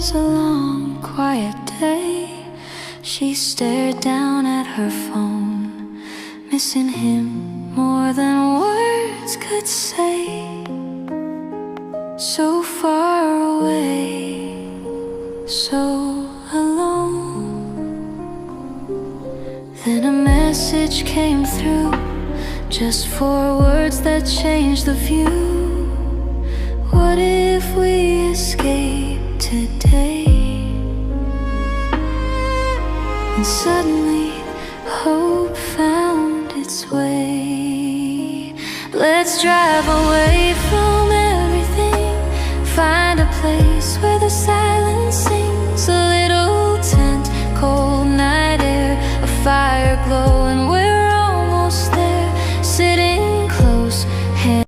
was a long, quiet day. She stared down at her phone, missing him more than words could say. So far away, so alone. Then a message came through, just 4 words that changed the view. What if we escape today? And suddenly hope found its way. Let's drive away